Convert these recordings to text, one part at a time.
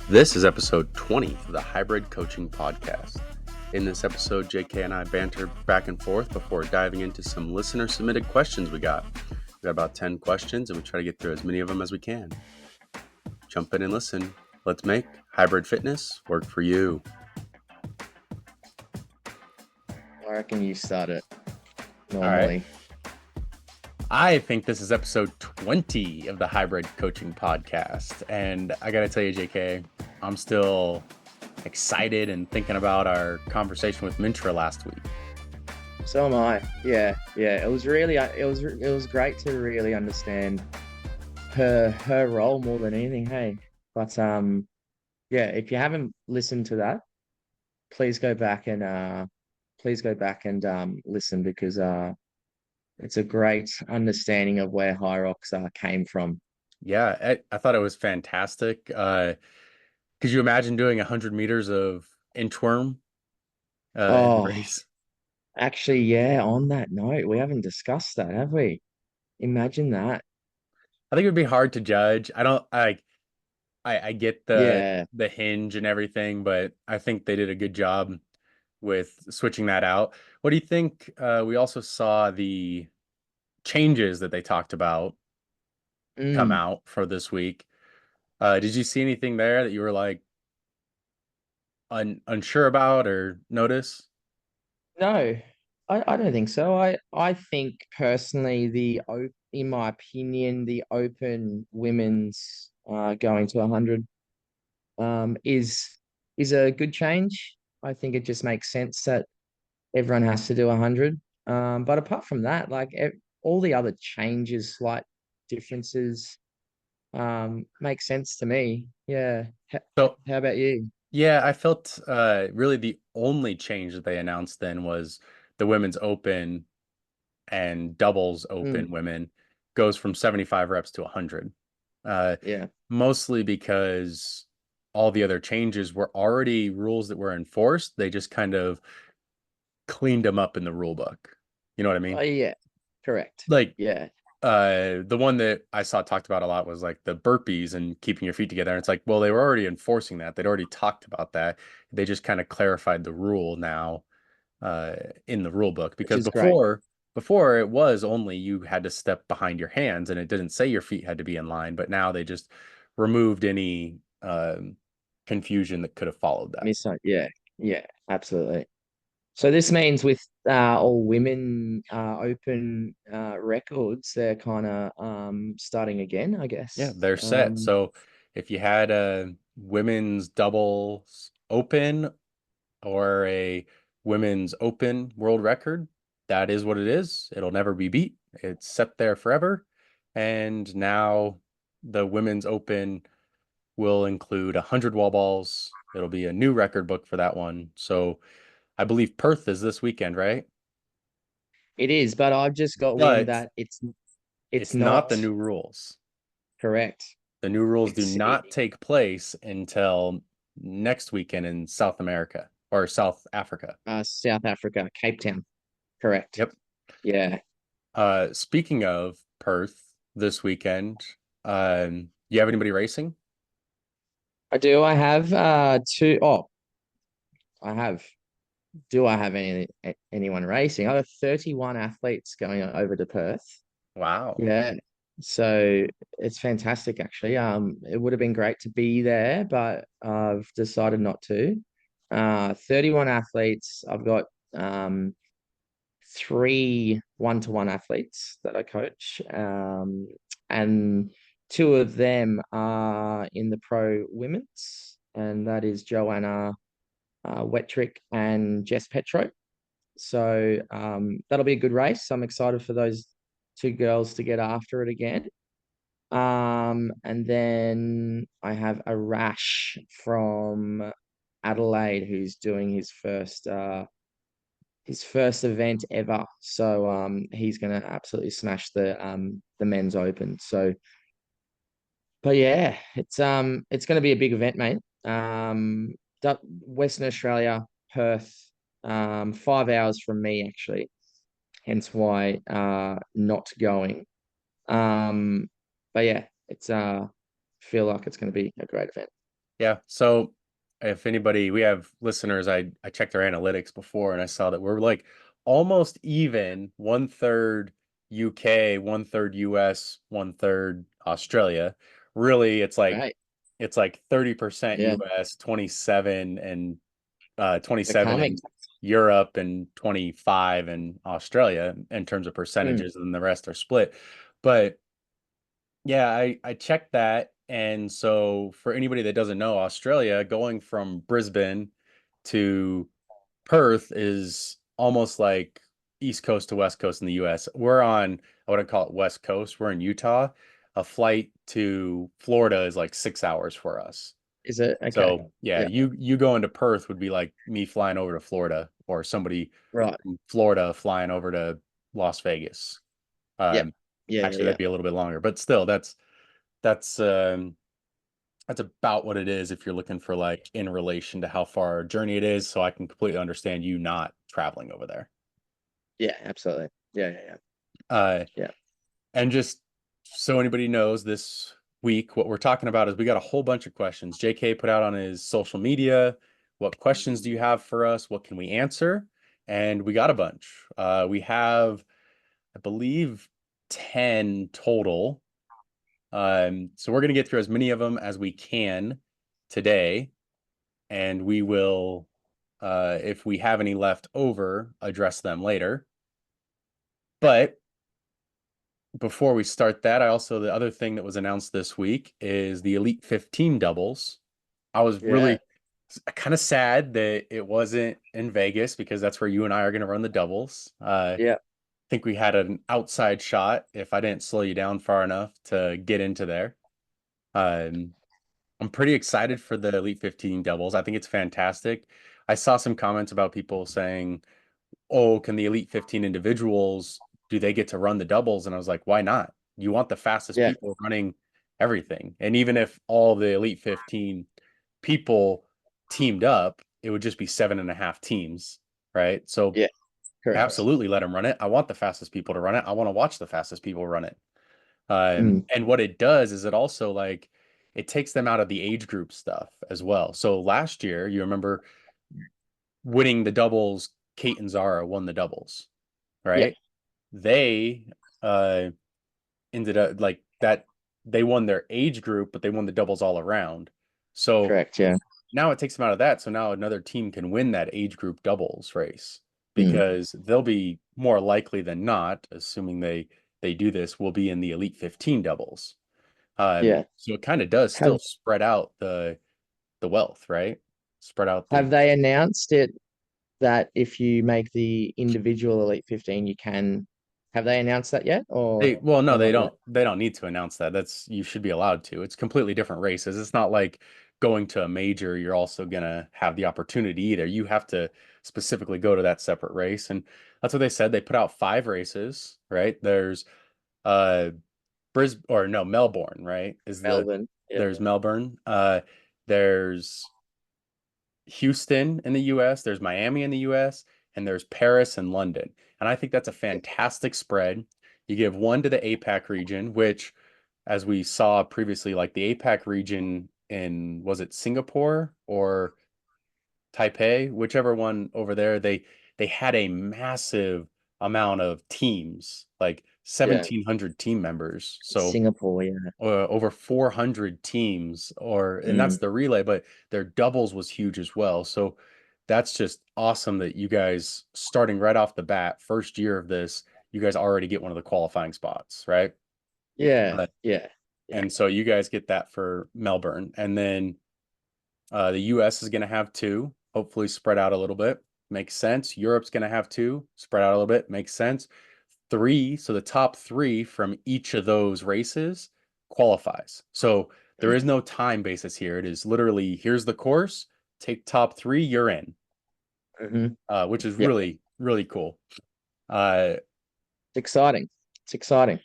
This is episode 20 of the Hybrid Coaching Podcast. In this episode, JK and I banter back and forth before diving into some listener-submitted questions we got. We got about 10 questions, and we try to get through as many of them as we can. Jump in and listen. Let's make hybrid fitness work for you. I reckon you start it All normally. right. I think this is episode 20 of the Hybrid Coaching Podcast. And I got to tell you, JK, I'm still excited and thinking about our conversation with Mintra last week. So am I. Yeah. It was really, it was great to really understand her role more than anything. Hey, but yeah. If you haven't listened to that, please go back and listen because it's a great understanding of where Hyrox came from. Yeah, I thought it was fantastic. Could you imagine doing 100 meters of inchworm in a Oh, race? actually, yeah. On that note, we haven't discussed that, have we? Imagine that. I think it would be hard to judge. I get Yeah. the hinge and everything, but I think they did a good job with switching that out. What do you think? We also saw the changes that they talked about come Mm. out for this week. Did you see anything there that you were like unsure about or notice? No, I don't think so. I think personally in my opinion, the open women's going to 100 is a good change. I think it just makes sense that everyone has to do 100. But apart from that, like all the other changes, slight differences, make sense to me. Yeah. So How about you? yeah, I felt really the only change that they announced then was the women's open and doubles Mm, open women goes from 75 reps to 100. Uh, yeah, Mostly because all the other changes were already rules that were enforced. They just kind of cleaned them up in the rule book. You know what I mean? yeah, correct. Like Yeah, the one that I saw talked about a lot was like the burpees and keeping your feet together. And it's like, well, they were already enforcing that. They'd already talked about that. They just kind of clarified the rule now uh, in the rule book which because is great. before it was only you had to step behind your hands and it didn't say your feet had to be in line, but now they just removed any confusion that could have followed that. Yeah, yeah, absolutely. So this means with all women open records, they're kind of starting again, I Yeah, guess. they're set. So if you had a women's doubles open or a women's open world record, that is what it is. It'll never be beat. It's set there forever. And now the women's open will include 100 wall balls. It'll be a new record book for that one. So I believe Perth is this weekend, right? It is, but I've just got wind But that it's it's not the not new rules. correct. The new rules do It's not take place until next weekend in South America or South Africa. South Africa, Cape Town. Correct. Yep. Yeah, Speaking of Perth this weekend, you have anybody racing? I do. I have two. Oh, I have. Do I have anyone racing? I have 31 athletes going over to Perth. Wow. Yeah. So it's fantastic actually. It would have been great to be there, but I've decided not to. 31 athletes. I've got three one-to-one athletes that I coach. And two of them are in the pro women's, and that is Joanna Wettrick and Jess Petro. So that'll be a good race. I'm excited for those two girls to get after it again. And then I have a Rash from Adelaide who's doing his first event ever. So he's gonna absolutely smash the men's open. So but yeah, it's going to be a big event, mate. Western Australia, Perth, 5 hours from me actually, hence why not going. Um, but yeah, it's feel like it's going to be a great event. Yeah. So if anybody, we have listeners, I checked their analytics before and I saw that we're like almost even, one third UK, one third US, one third Australia. Really, Right. it's like 30% Yeah, US, 27 and they're 27 coming. in Europe and 25 in Australia in terms of Mm. percentages, and the rest are split. But yeah, I checked that. And so for anybody that doesn't know, Australia going from Brisbane to Perth is almost like East Coast to West Coast in the US. We're on, I wouldn't call it West Coast. We're in Utah. A flight to Florida is like 6 hours for us. Is it okay? So yeah, Yeah. you going to Perth would be like me flying over to Florida, or somebody Right. from Florida flying over to Las Vegas. Yeah. Um, Yeah. Yeah. Actually, Yeah. that'd be a little bit longer, but still, that's um that's about what it is if you're looking for like in relation to how far a journey it is. So I can completely understand you not traveling over there. Yeah. Absolutely. Yeah. Yeah. Yeah. Uh, Yeah. and just so anybody knows, this week what we're talking about is we got a whole bunch of questions. JK put out on his social media. What questions do you have for us? What can we answer? And we got a bunch. We have, I believe, 10 total. So we're going to get through as many of them as we can today, and we will, if we have any left over, address them later. But before we start that, the other thing that was announced this week is the Elite 15 doubles. I was Yeah. really kind of sad that it wasn't in Vegas because that's where you and I are going to run the doubles. Yeah. Think we had an outside shot if I didn't slow you down far enough to get into there. Um, I'm pretty excited for the Elite 15 doubles. I think it's fantastic. I saw some comments about people saying, "Oh, can the Elite 15 individuals, do they get to run the doubles?" And I was like, "Why not? You want the fastest Yeah. people running everything." And even if all the Elite 15 people teamed up, it would just be seven and a half teams, right? So Yeah. Correct. absolutely let them run it. I want the fastest people to run it. I want to watch the fastest people run it. Mm. And what it does is it also like it takes them out of the age group stuff as well. So last year, you remember winning the doubles, Kate and Zara won the doubles, Yeah. right? They uh ended up like that, they won their age group, but they won the doubles all around. So Correct. Yeah. now it takes them out of that. So now another team can win that age group doubles race Mm. because they'll be more likely than not, assuming they do this, will be in the Elite 15 doubles. Yeah. So it kind of does still Have spread out the wealth, right? Spread out have the they announced it that if you make the individual Elite 15, you can have they announced that yet they well, no, or they not yet? don't need to announce that. That's you should be allowed to. It's completely different races. It's not like going to a major, you're also gonna have the opportunity either. You have to specifically go to that separate race. And that's what they said. They put out five races, right? There's uh Brisbane, or no, Melbourne, right? Melbourne. Yeah. There's Melbourne. There's Houston in the US, there's Miami in the US, and there's Paris and London. And I think that's a Yeah. fantastic spread. You give one to the APAC region, which, as we saw previously, like the APAC region in, was it Singapore or Taipei, whichever one over there, they had a massive amount of teams, like Yeah. 1,700 team members. So Singapore. Yeah. over 400 teams, or and Mm. that's the relay, but their doubles was huge as well. So that's just awesome that you guys, starting right off the bat, first year of this, you guys already get one of the qualifying spots, right? Yeah. Uh, Yeah. Yeah. and so you guys get that for Melbourne, and then the US is going to have two, hopefully spread out a little bit. Makes sense. Europe's going to have two, spread out a little bit. Makes sense. Three, so the top three from each of those races qualifies. So there Mm. is no time basis here. It is literally, here's the course, take top three, you're in, Mm-hmm. which is Yeah. really, really cool. Uh, It's exciting. It's exciting.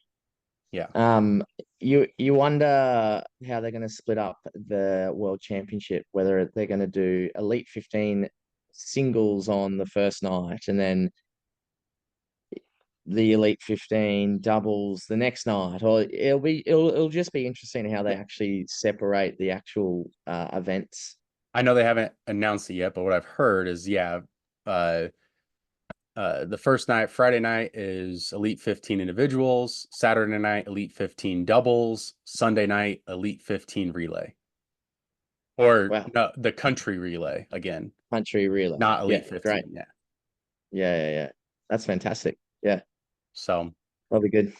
yeah. Um, you wonder how they're going to split up the World Championship, whether they're going to do Elite 15 singles on the first night and then the Elite 15 doubles the next night, or it'll just be interesting how they Yeah. actually separate the actual events. I know they haven't announced it yet, but what I've heard is, yeah, uh, the first night, Friday night, is Elite 15 individuals. Saturday night, Elite 15 doubles. Sunday night, Elite 15 relay. Or Wow, no, the country relay again, country relay. not Yeah, Elite great. 15. Yeah. Yeah. That's fantastic. Yeah, So that'll be good.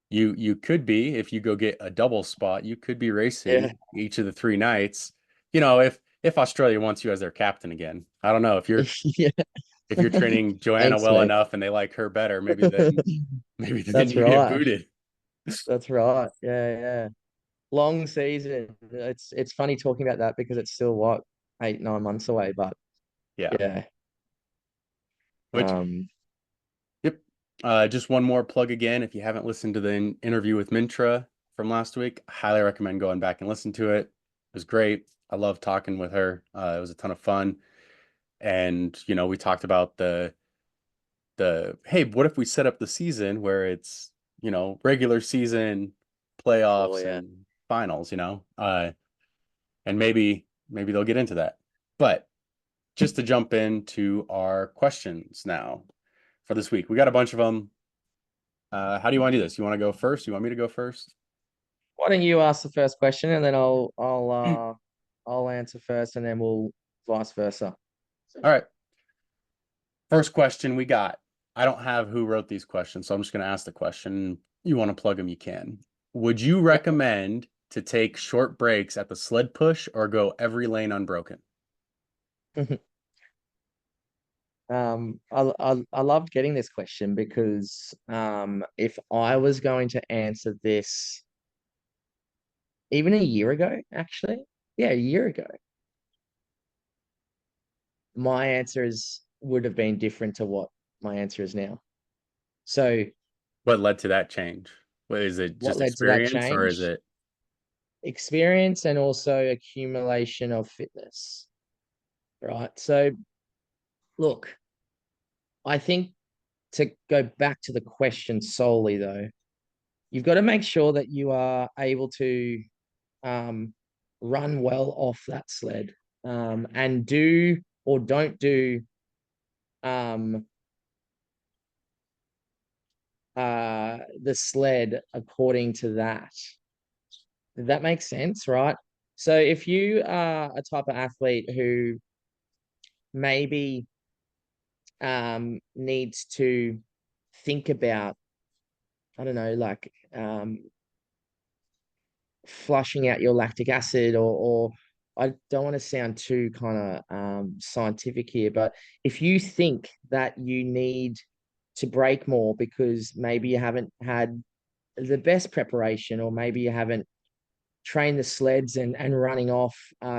you could be, if you go get a double spot, you could be Yeah, racing each of the 3 nights. If Australia wants you as their captain again. I don't know yeah. if you're training Joanna Thanks, well man. enough and they like her better, maybe then That's you get right. booted. That's right. Yeah. Long season. It's funny talking about that because it's still what, 8, 9 months away. But Yeah. yeah. Which, Um. yep. Just one more plug again. If you haven't listened to the interview with Mintra from last week, I highly recommend going back and listen to it. It was great. I love talking with her. It was a ton of fun. And, we talked about hey, what if we set up the season where it's, regular season, Oh playoffs yeah. and finals, and maybe they'll get into that. But just to jump into our questions now for this week, we got a bunch of them. How do you want to do this? You want to go first? You want me to go first? Why don't you ask the first question and then I'll answer first and then we'll vice versa. All right. First question we got. I don't have who wrote these questions, so I'm just going to ask the question. You want to plug them, you can. Would you Yep. recommend to take short breaks at the sled push or go every lane unbroken? I loved getting this question because if I was going to answer this even a year ago, actually, yeah, a year ago, my answers would have been different to what my answer is now. So, What led to that change? What is it, what just led to that experience or is change? it Experience and also accumulation of fitness, right? So, look, I think to go back to the question solely, though, you've got to make sure that you are able to um, run well off that sled and do or don't do um, the sled according to that. Does that make sense, right? So if you are a type of athlete who maybe needs to think about, I don't know, like flushing out your lactic acid or I don't want to sound too kind of scientific here, but if you think that you need to break more because maybe you haven't had the best preparation or maybe you haven't trained the sleds and running off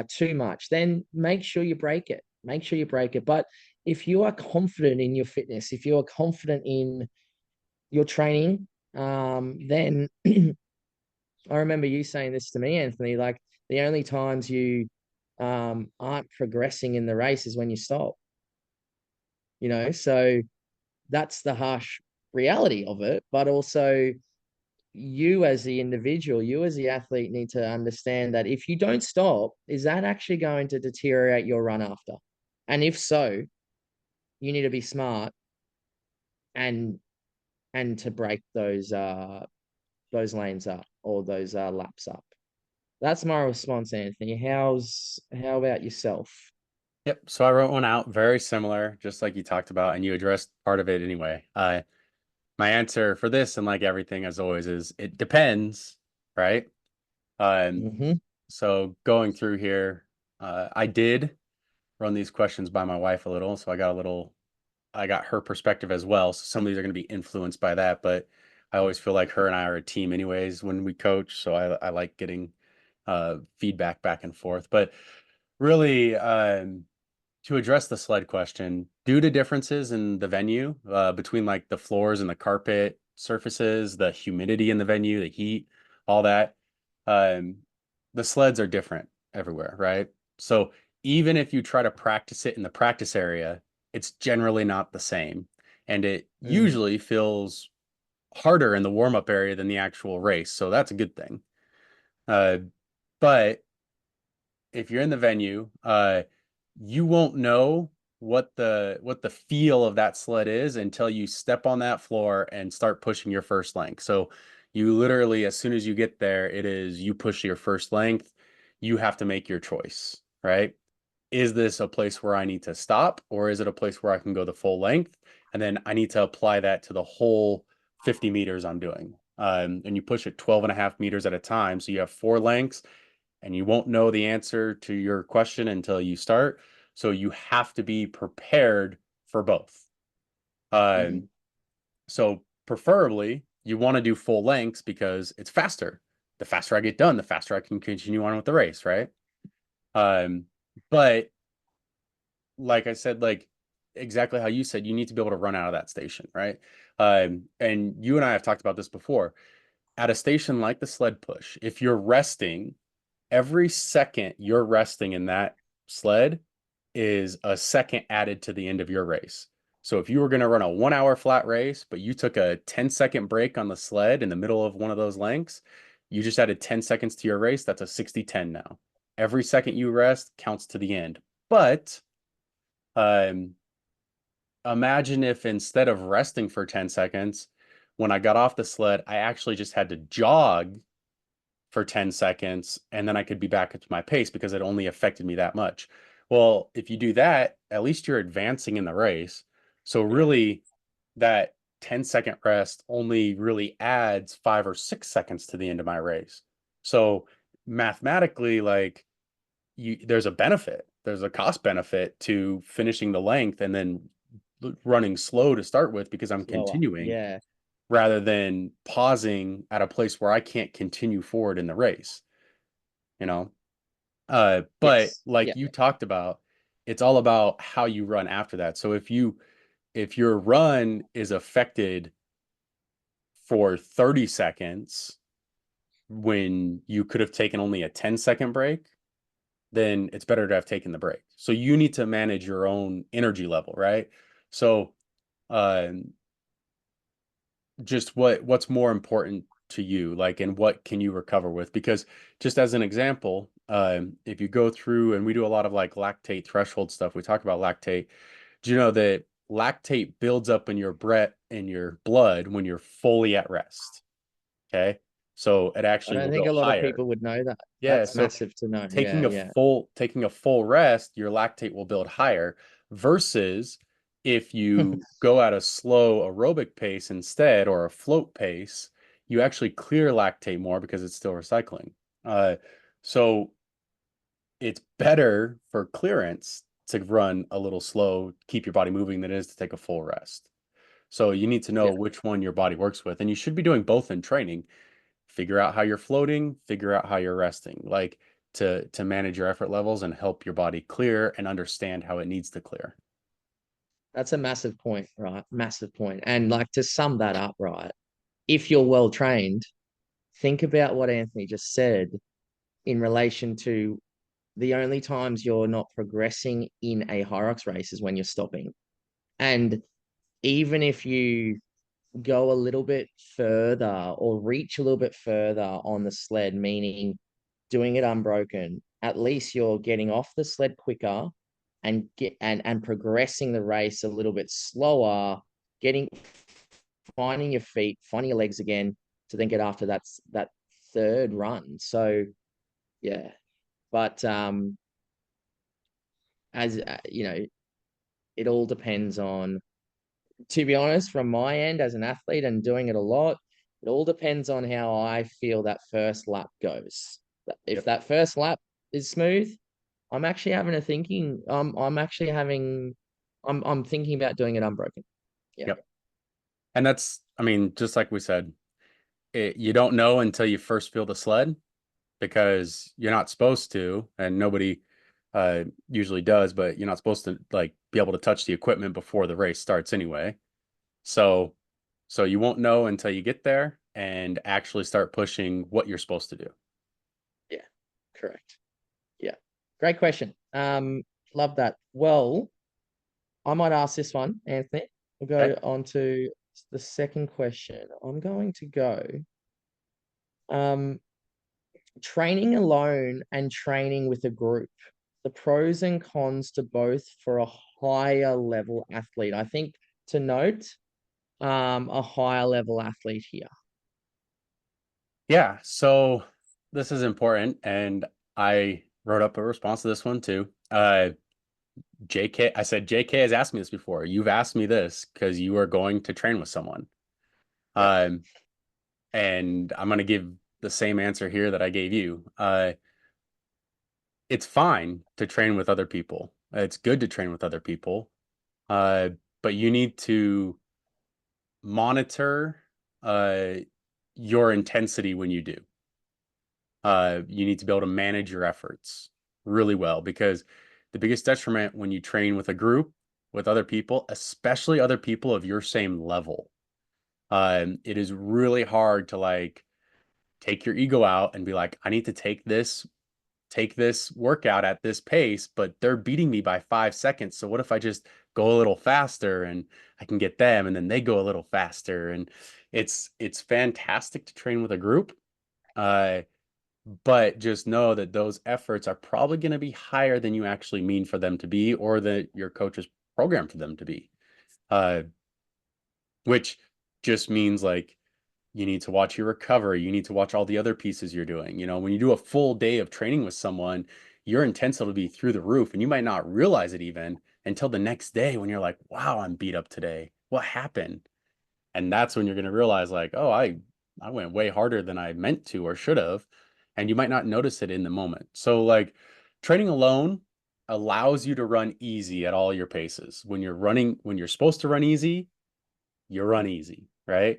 too much, then make sure you break it. Make sure you break it. But if you are confident in your fitness, if you are confident in your training, then I remember you saying this to me, Anthony, like the only times you aren't progressing in the race is when you stop, so that's the harsh reality of it. But also, you as the individual, you as the athlete need to understand that if you don't stop, is that actually going to deteriorate your run after? And if so, you need to be smart and to break those lanes up or those laps up. That's my response, Anthony. How about yourself? Yep. So I wrote one out very similar, just like you talked about, and you addressed part of it anyway. My answer for this, and like everything as always, is it depends, right? Um, Mm-hmm. so going through here, I did run these questions by my wife a little, so I got her perspective as well. So some of these are going to be influenced by that, but I always feel like her and I are a team anyways when we coach. So I like getting feedback back and forth. But really, to address the sled question, due to differences in the venue between like the floors and the carpet surfaces, the humidity in the venue, the heat, all that. Um, the sleds are different everywhere, right? So even if you try to practice it in the practice area, it's generally not the same. And it Mm, usually feels harder in the warm-up area than the actual race. So that's a good thing. Uh, but if you're in the venue, you won't know what the feel of that sled is until you step on that floor and start pushing your first length. So you literally, as soon as you get there, it is you push your first length. You have to make your choice, right? Is this a place where I need to stop, or is it a place where I can go the full length? And then I need to apply that to the whole 50 meters I'm doing. And you push it 12 and a half meters at a time. So you have four lengths and you won't know the answer to your question until you start. So you have to be prepared for both. mm, Um, so preferably you want to do full lengths because it's faster. The faster I get done, the faster I can continue on with the race, right? Um, but like I said, like exactly how you said, you need to be able to run out of that station, right? And you and I have talked about this before. At a station like the sled push, if you're resting, every second you're resting in that sled is a second added to the end of your race. So if you were going to run a 1 hour flat race, but you took a 10-second break on the sled in the middle of one of those lengths, you just added 10 seconds to your race. That's a 60-10 now. Every second you rest counts to the end. But um, imagine if instead of resting for 10 seconds, when I got off the sled, I actually just had to jog for 10 seconds and then I could be back at my pace because it only affected me that much. Well, if you do that, at least you're advancing in the race. So yeah, really that 10-second rest only really adds 5 or 6 seconds to the end of my race. So mathematically, like there's a benefit. There's a cost benefit to finishing the length and then running slow to start with because I'm slower. continuing Yeah. rather than pausing at a place where I can't continue forward in the race, you know? But Yes. like Yeah. you talked about, it's all about how you run after that. So if your run is affected for 30 seconds when you could have taken only a 10-second break, then it's better to have taken the break. So you need to manage your own energy level, right? So um just what's more important to you, like, and what can you recover with? Because just as an example, if you go through and we do a lot of like lactate threshold stuff, we talk about lactate. Do you know that lactate builds up in your breath in your blood when you're fully at rest? Okay, so it I actually don't will think go a lot of higher. people would know that. Yeah, That's so massive to know. Yeah. Yeah. taking a full rest, your lactate will build higher versus if you go at a slow aerobic pace instead or a float pace, you actually clear lactate more because it's still recycling. Uh, so it's better for clearance to run a little slow, keep your body moving than it is to take a full rest. So you need to know Yeah. which one your body works with, and you should be doing both in training. Figure out how you're floating, figure out how you're resting, like to manage your effort levels and help your body clear and understand how it needs to clear. That's a massive point, right? Massive point. And like to sum that up, right? If you're well trained, think about what Anthony just said in relation to the only times you're not progressing in a Hyrox race is when you're stopping. And even if you go a little bit further or reach a little bit further on the sled, meaning doing it unbroken, at least you're getting off the sled quicker and progressing the race a little bit slower, getting finding your feet, finding your legs again to then get after that third run. So yeah, but as you know, it all depends on, to be honest, from my end as an athlete and doing it a lot, it all depends on how I feel that first lap goes. If Yep. that first lap is smooth, I'm actually having a thinking. I'm actually having. I'm thinking about doing it unbroken. Yeah, Yep. And that's, I mean, just like we said, you don't know until you first feel the sled because you're not supposed to, and nobody usually does, but you're not supposed to like be able to touch the equipment before the race starts anyway. So, so you won't know until you get there. and actually start pushing what you're supposed to do. Yeah, correct. Yeah. Great question. Love that. Well, I might ask this one, Anthony. We'll Okay. go on to the second question. I'm going to go um training alone and training with a group. The pros and cons to both for a higher level athlete. I think to note, a higher level athlete here. Yeah. So this is important. And I wrote up a response to this one too. JK, I said, JK has asked me this before. You've asked me this because you are going to train with someone. Yep. Um, and I'm going to give the same answer here that I gave you. It's fine to train with other people. It's good to train with other people. Uh, but you need to monitor uh, your intensity when you do. You need to be able to manage your efforts really well because the biggest detriment when you train with a group with other people, especially other people of your same level, it is really hard to like take your ego out and be like, I need to take this workout at this pace, but they're beating me by 5 seconds. So what if I just go a little faster and I can get them and then they go a little faster? And it's fantastic to train with a group. Uh, but just know that those efforts are probably going to be higher than you actually mean for them to be or that your coach is programmed for them to be. Uh, which just means like you need to watch your recovery. You need to watch all the other pieces you're doing. You know, when you do a full day of training with someone, your intensity will be through the roof and you might not realize it even until the next day when you're like, wow, I'm beat up today. What happened? And that's when you're going to realize like, oh, I went way harder than I meant to or should have. And you might not notice it in the moment. So like training alone allows you to run easy at all your paces. When you're supposed to run easy, you run easy, right?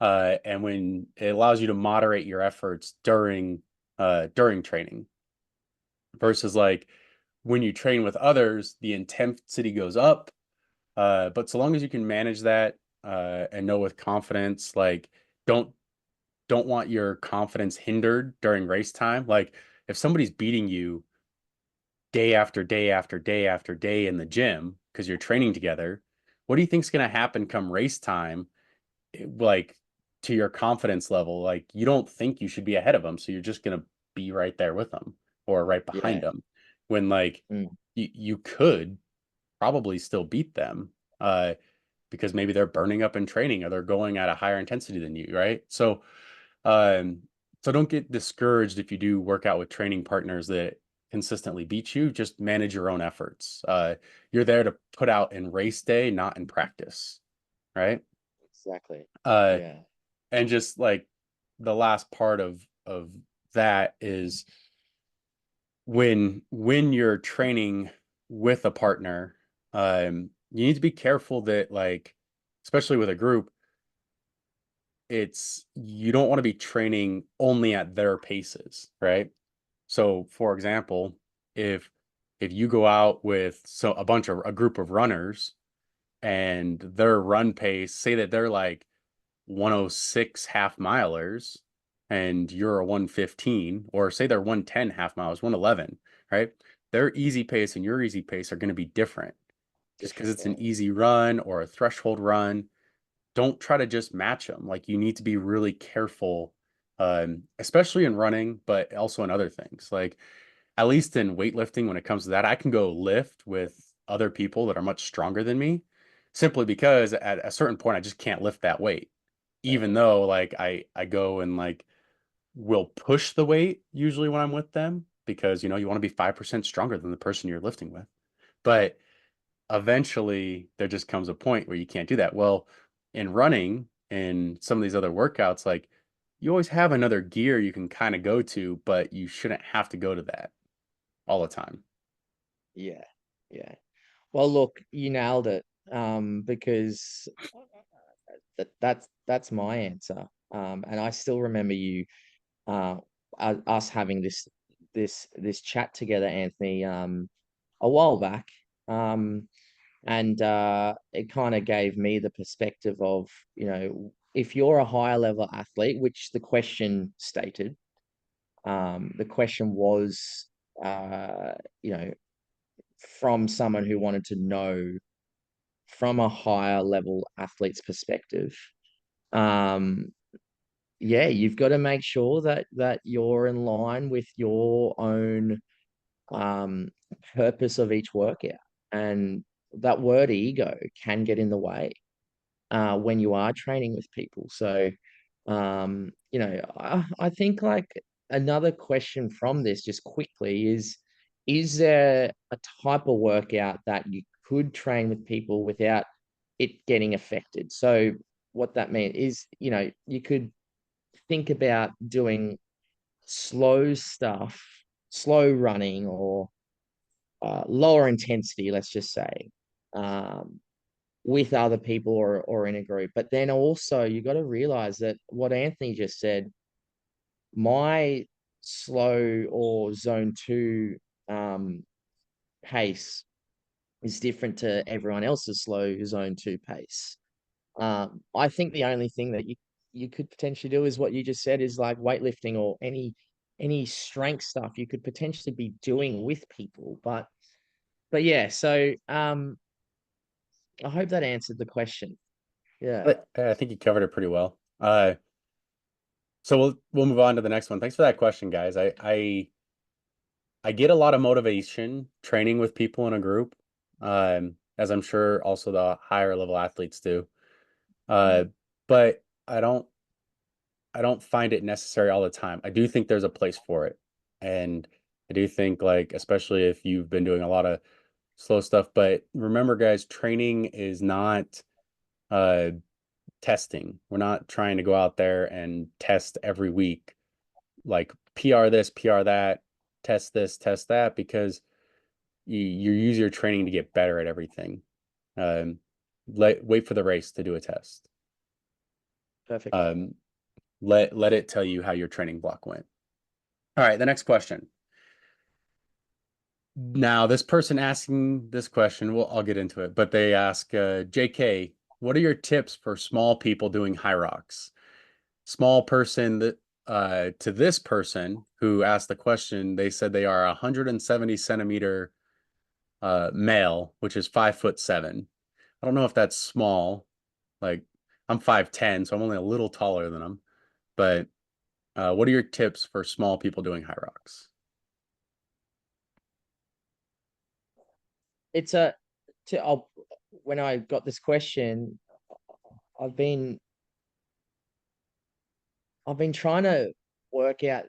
And when it allows you to moderate your efforts during training versus like when you train with others, the intensity goes up. But so long as you can manage that and know with confidence, like don't don't want your confidence hindered during race time. Like if somebody's beating you day after day after day after day in the gym because you're training together, what do you think's going to happen come race time? Like to your confidence level, like you don't think you should be ahead of them, so you're just gonna be right there with them or right behind Yeah. them. When like Mm. you could probably still beat them, because maybe they're burning up in training or they're going at a higher intensity than you, right? Um, so don't get discouraged if you do work out with training partners that consistently beat you. Just manage your own efforts. You're there to put out in race day, not in practice, right? Exactly. Uh, Yeah. and just like the last part of that is when you're training with a partner, you need to be careful that like, especially with a group, it's you don't want to be training only at their paces, right? So, for example, if if you go out with a group of runners and their run pace, say that they're like 106 half milers and you're a 115, or say they're 110 half miles, 111, right? Their easy pace and your easy pace are going to be different. Just because Different. it's Yeah. an easy run or a threshold run, don't try to just match them. Like you need to be really careful, especially in running, but also in other things. Like at least in weightlifting, when it comes to that, I can go lift with other people that are much stronger than me simply because at a certain point, I just can't lift that weight. That Even way. though like I go and like will push the weight usually when I'm with them because you know you want to be 5% stronger than the person you're lifting with. But eventually there just comes a point where you can't do that. Well, in running and some of these other workouts, like you always have another gear you can kind of go to, but you shouldn't have to go to that all the time. Yeah. Yeah. Well, look, you nailed it. Because that's my answer. And I still remember you uh us having this chat together, Anthony, a while back. And it kind of gave me the perspective of, if you're a higher level athlete, which the question stated, the question was, uh, you know, from someone who wanted to know from a higher level athlete's perspective. Um, yeah, you've got to make sure that you're in line with your own um, purpose of each workout, and that word ego can get in the way when you are training with people. So, I think like another question from this just quickly is there a type of workout that you could train with people without it getting affected? So what that means is, you could think about doing slow stuff, slow running or lower intensity, let's just say, um, with other people or in a group. But then also you got to realize that what Anthony just said, my slow or zone two um, pace is different to everyone else's slow zone two pace. I think the only thing that you could potentially do is what you just said is like weightlifting or any strength stuff you could potentially be doing with people. But yeah, so I hope that answered the question. Yeah. But I think you covered it pretty well. So we'll move on to the next one. Thanks for that question, guys. I get a lot of motivation training with people in a group, as I'm sure also the higher level athletes do. Uh, but I don't find it necessary all the time. I do think there's a place for it. And I do think like, especially if you've been doing a lot of slow stuff, but remember guys, training is not uh testing. We're not trying to go out there and test every week, like PR this, PR that, test this, test that, because you use your training to get better at everything. Um, wait for the race to do a test. Perfect. Um, let it tell you how your training block went. All right, the next question. Now, this person asking this question, well, I'll get into it, but they ask, JK, what are your tips for small people doing high rocks? Small person that to this person who asked the question, they said they are 170 centimeter male, which is 5'7". I don't know if that's small. Like I'm 5'10", so I'm only a little taller than them. But what are your tips for small people doing high rocks? It's a to I'll, when I got this question, I've been I've been trying to work out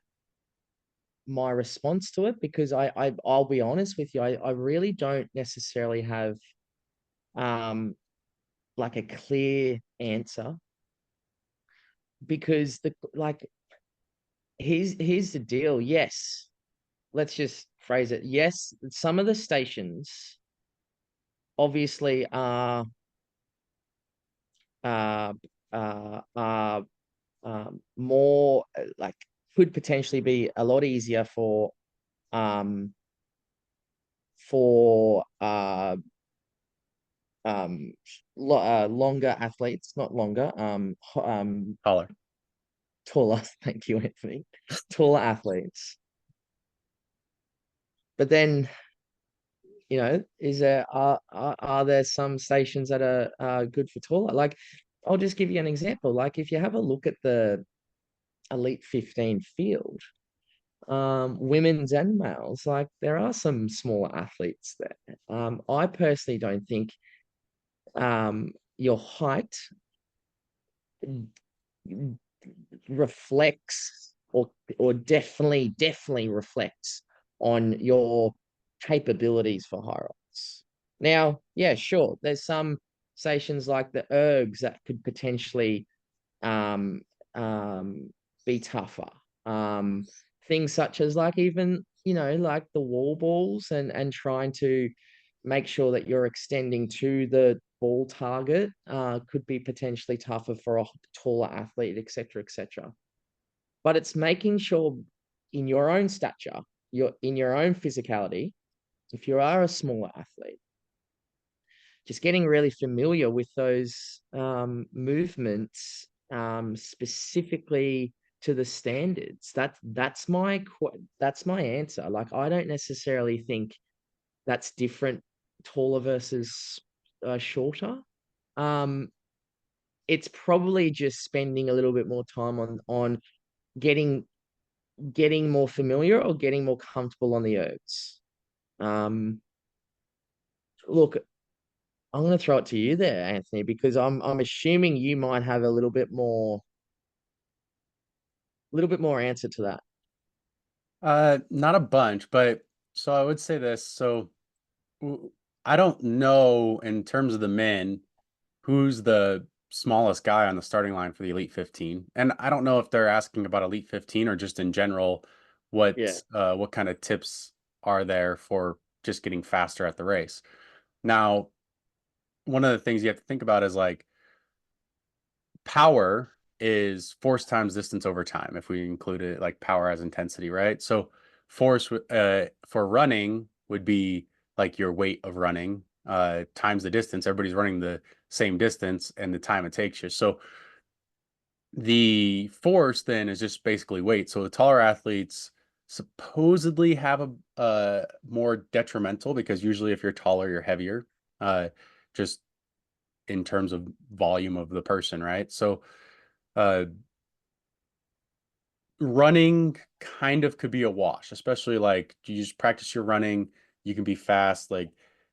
my response to it because I'll be honest with you, I really don't necessarily have um like a clear answer because the like here's the deal. Yes, let's just phrase it. Yes, some of the stations obviously uh are more like could potentially be a lot easier um for um longer athletes, not longer, Taller. taller. Thank you, Anthony. Taller athletes. But then, is there are there some stations that are good for taller? Like, I'll just give you an example. Like, if you have a look at the Elite 15 field, women's and males, like there are some smaller athletes there. I personally don't think your height reflects or definitely reflects on your capabilities for high rocks. Now, yeah, sure, there's some stations like the ergs that could potentially um, be tougher. Um, Things such as like even like the wall balls and trying to make sure that you're extending to the ball target could be potentially tougher for a taller athlete, etc., etc. But it's making sure in your own stature, in your own physicality, if you are a smaller athlete, just getting really familiar with those movements specifically to the standards. That's my answer. Like, I don't necessarily think that's different, taller versus shorter. Um, it's probably just spending a little bit more time on getting getting more familiar or getting more comfortable on the ergs. Um, Look, I'm going to throw it to you there, Anthony, because I'm assuming you might have a little bit more answer to that. Not a bunch, but so I would say this. So w- I don't know in terms of the men who's the smallest guy on the starting line for the Elite 15. And I don't know if they're asking about Elite 15 or just in general, Yeah. what kind of tips are there for just getting faster at the race. Now, one of the things you have to think about is like power is force times distance over time, if we include it like power as intensity, right? So force for running would be like your weight of running times the distance. Everybody's running the same distance and the time it takes you. So the force then is just basically weight. So the taller athletes supposedly have a more detrimental because usually if you're taller, you're heavier, just in terms of volume of the person, right? So uh, running kind of could be a wash, especially like you just practice your running, you can be fast. Like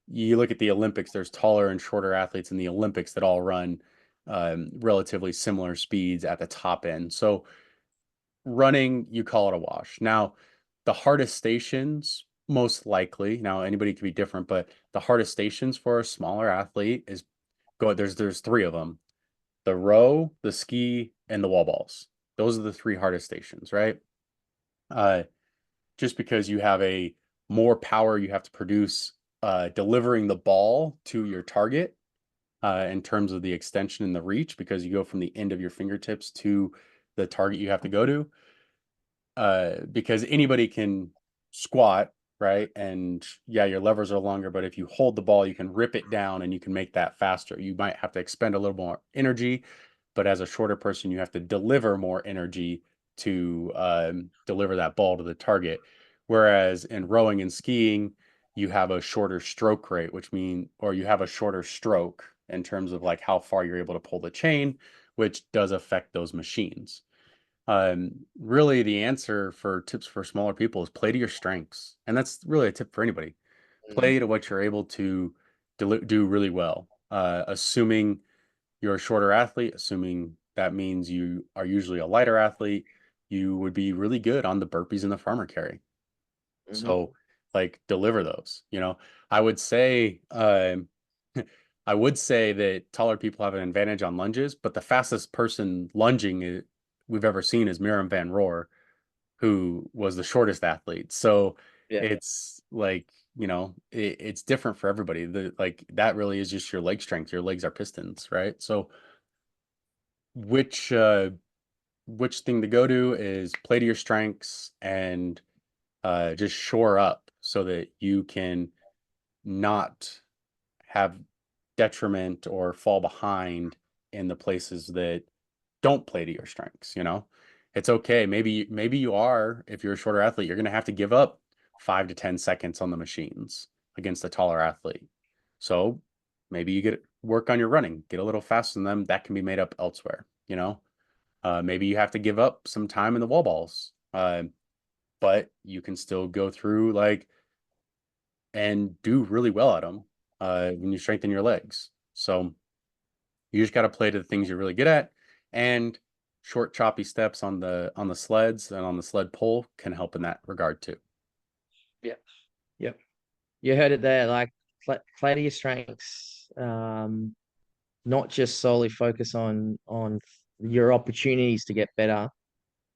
you look at the Olympics, there's taller and shorter athletes in the Olympics that all run relatively similar speeds at the top end. So running, you call it a wash. Now, the hardest stations, most likely, now anybody could be different, but the hardest stations for a smaller athlete is there's three of them: the row, the ski, and the wall balls. Those are the three hardest stations, right? Uh, just because you have a more power you have to produce delivering the ball to your target in terms of the extension and the reach, because you go from the end of your fingertips to the target you have to go to. Because anybody can squat, right? And yeah, your levers are longer, but if you hold the ball, you can rip it down and you can make that faster. You might have to expend a little more energy, but as a shorter person, you have to deliver more energy to deliver that ball to the target. Whereas in rowing and skiing, you have a shorter stroke rate, or you have a shorter stroke in terms of like how far you're able to pull the chain, which does affect those machines. Really, the answer for tips for smaller people is play to your strengths. And that's really a tip for anybody. Mm. Play to what you're able to do really well. Assuming you're a shorter athlete, assuming that means you are usually a lighter athlete, you would be really good on the burpees and the farmer carry. Mhm. So, like, deliver those. I would say, I would say that taller people have an advantage on lunges, but the fastest person we've ever seen is Miriam Van Roor, who was the shortest athlete. So Yeah. it's like, it's different for everybody. Like that really is just your leg strength. Your legs are pistons, right? So which uh which thing to go to is play to your strengths and just shore up so that you can not have detriment or fall behind in the places that don't play to your strengths. It's okay. Maybe you are, if you're a shorter athlete, you're going to have to give up 5 to 10 seconds on the machines against a taller athlete. So maybe you get work on your running, get a little faster than them. That can be made up elsewhere. Maybe you have to give up some time in the wall balls. But you can still go through like and do really well at them when you strengthen your legs. So you just got to play to the things you're really good at, and short choppy steps on the sleds and on the sled pull can help in that regard too. Yeah. Yep. You heard it there. Like, play to your strengths. Not just solely focus on your opportunities to get better,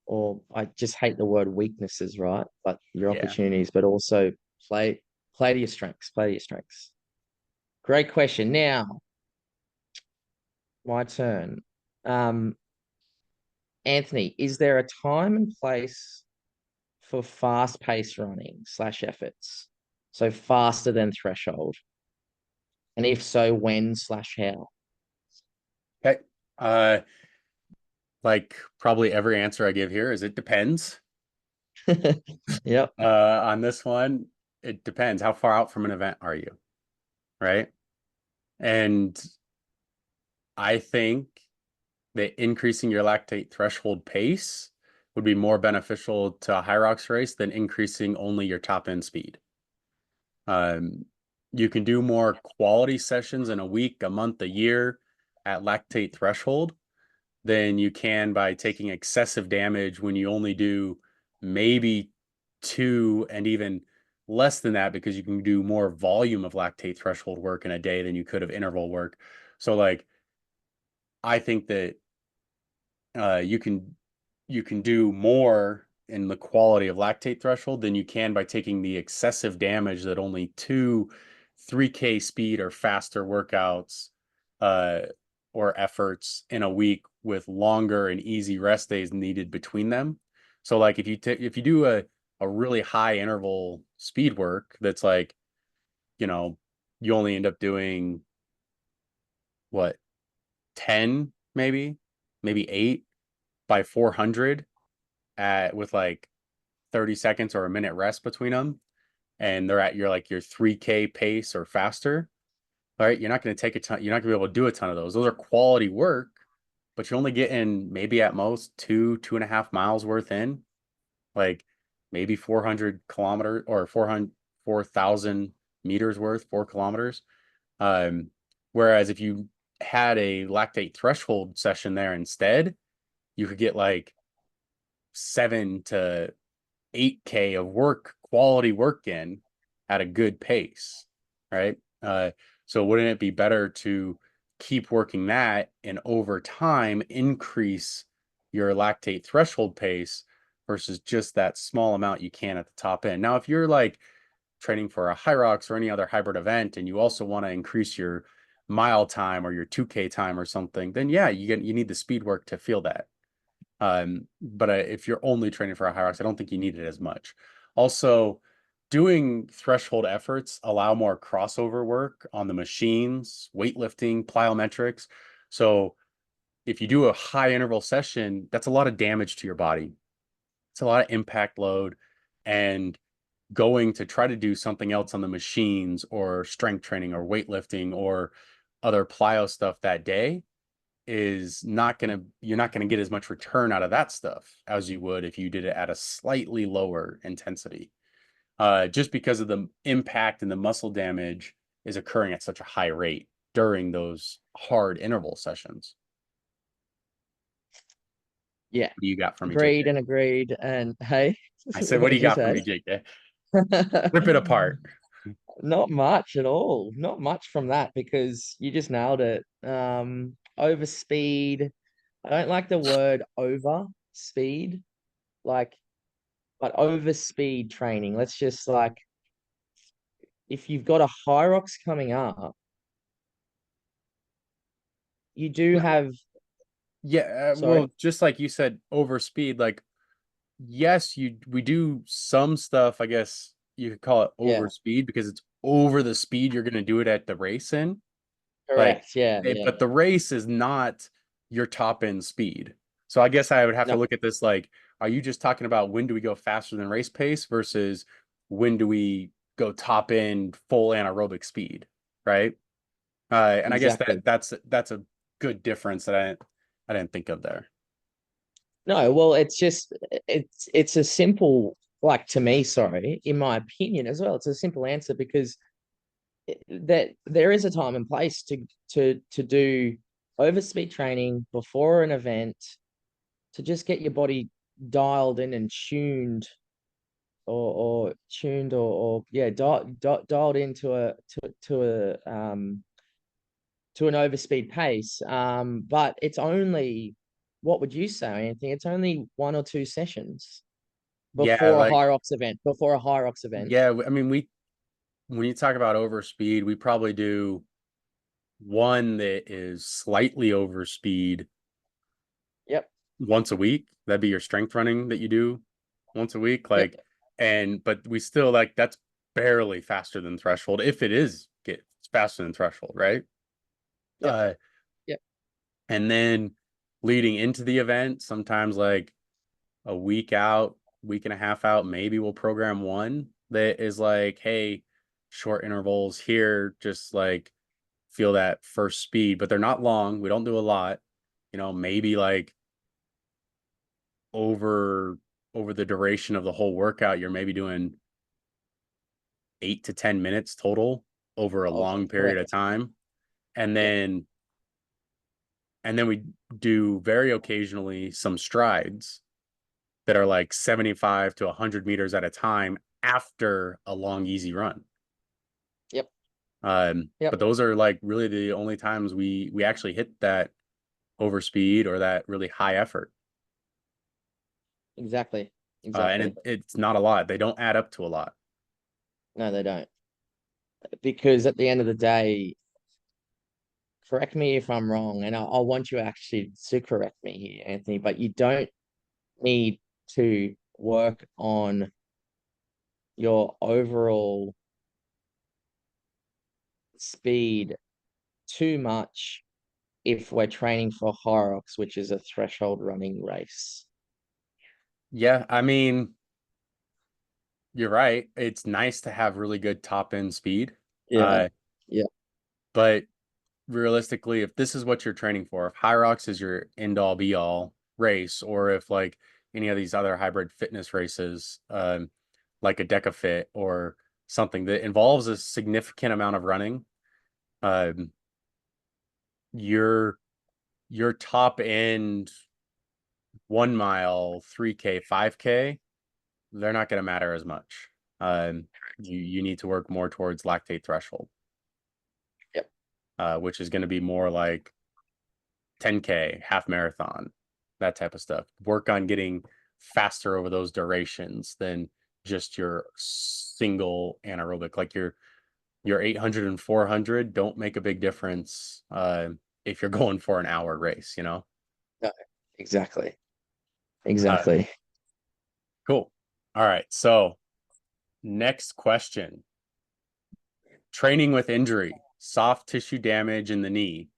or I just hate the word weaknesses, right? But your Yeah. opportunities, but also play play to your strengths. Play to your strengths. Great question. Now, my turn. Um, Anthony, is there a time and place for fast-paced running slash efforts? So faster than threshold. And if so, when slash how? Okay. Uh, like probably every answer I give here is it depends. Yep. On this one, it depends. How far out from an event are you, right? And I think that increasing your lactate threshold pace would be more beneficial to a high rocks race than increasing only your top end speed. Um, you can do more quality sessions in a week, a month, a year at lactate threshold than you can by taking excessive damage when you only do maybe two and even less than that because you can do more volume of lactate threshold work in a day than you could of interval work. So like I think that you can do more in the quality of lactate threshold than you can by taking the excessive damage that only 3K speed or faster workouts uh, or efforts in a week with longer and easy rest days needed between them. So like if you do a really high interval speed work that's like, you know, you only end up doing what, 10 maybe 8 by 400 at with like 30 seconds or a minute rest between them, and they're at your 3K pace or faster, right? You're not going to take a ton, you're not going to be able to do a ton of those. Those are quality work, but you're only getting maybe at most 2.5 miles worth in, like maybe 400 kilometers or 4,000 meters worth, 4 kilometers. Um, Whereas if you had a lactate threshold session there instead, you could get like 7 to 8K of work, quality work in at a good pace, right? So wouldn't it be better to keep working that and over time increase your lactate threshold pace versus just that small amount you can at the top end? Now, if you're like training for a Hyrox or any other hybrid event and you also want to increase your mile time or your 2K time or something, then yeah, you need the speed work to feel that. But if you're only training for a high rocks, I don't think you need it as much. Also, doing threshold efforts allow more crossover work on the machines, weightlifting, plyometrics. So if you do a high interval session, that's a lot of damage to your body. It's a lot of impact load, and going to try to do something else on the machines or strength training or weightlifting or other plyo stuff that day is not going to you're not going to get as much return out of that stuff as you would if you did it at a slightly lower intensity, just because of the impact and the muscle damage is occurring at such a high rate during those hard interval sessions. Yeah. What do you got for me, Agreed JK? and agreed. And hey, I said, what what do you did you got for say? me, JK? Rip it apart. Not much at all. Not much from that because you just nailed it. Over speed. I don't like the word over speed, like, but over speed training. Let's just like, if you've got a Hyrox coming up, you do No, have, yeah, sorry. well, just like you said, over speed, like yes, we do some stuff, I guess you could call it over Yeah, speed because it's over the speed you're going to do it at the race in. Like, correct. Yeah, yeah. but the race is not your top end speed. So I guess I would have to No, look at this like, are you just talking about when do we go faster than race pace versus when do we go top end full anaerobic speed, right? And I guess exactly. that's a good difference that I didn't think of there. No, well, it's a simple, like, to me, sorry, in my opinion as well. It's a simple answer because that there is a time and place to do overspeed training before an event to just get your body dialed in and tuned, or tuned, or yeah, dialed into to an overspeed pace. But it's only, what would you say, Anthony? It's only one or two sessions Yeah, before a like Hyrox event. Before a Hyrox event. yeah, I mean we when you talk about over speed, we probably do one that is slightly over speed Yep. once a week. That'd be your strength running that you do once a week. Yep. Like, and but we still like that's barely faster than threshold. If it is faster than threshold, right? Yep. Uh, Yep. and then leading into the event, sometimes like a week out, week and a half out, maybe we'll program one that is like, hey, short intervals here, just like feel that first speed, but they're not long. We don't do a lot, maybe like over over the duration of the whole workout, you're maybe doing 8 to 10 minutes total over a Okay, long period of correct. time. And Yep, then and then we do very occasionally some strides that are like 75 to 100 meters at a time after a long, easy run. yep, But yep. those are like really the only times we actually hit that overspeed or that really high effort. Exactly, And exactly. it's not a lot. They don't add up to a lot. No, they don't. Because at the end of the day, correct me if I'm wrong, and I want you actually to correct me here, Anthony, but you don't need to work on your overall speed too much if we're training for Hyrox, which is a threshold running race. Yeah, I mean, you're right. It's nice to have really good top end speed. Yeah, Uh, yeah, but realistically, if this is what you're training for, if High Rocks is your end all be all race, or if like any of these other hybrid fitness races, like a DecaFit or something that involves a significant amount of running, um, your your top end 1 mile, 3K, 5K, they're not going to matter as much. You need to work more towards lactate threshold, yep, which is going to be more like 10K, half marathon, that type of stuff. Work on getting faster over those durations than just your single anaerobic. Like your 800 and 400 don't make a big difference if you're going for an hour race, no, exactly, Uh, exactly. cool. All right. So next question. Training with injury, soft tissue damage in the knee.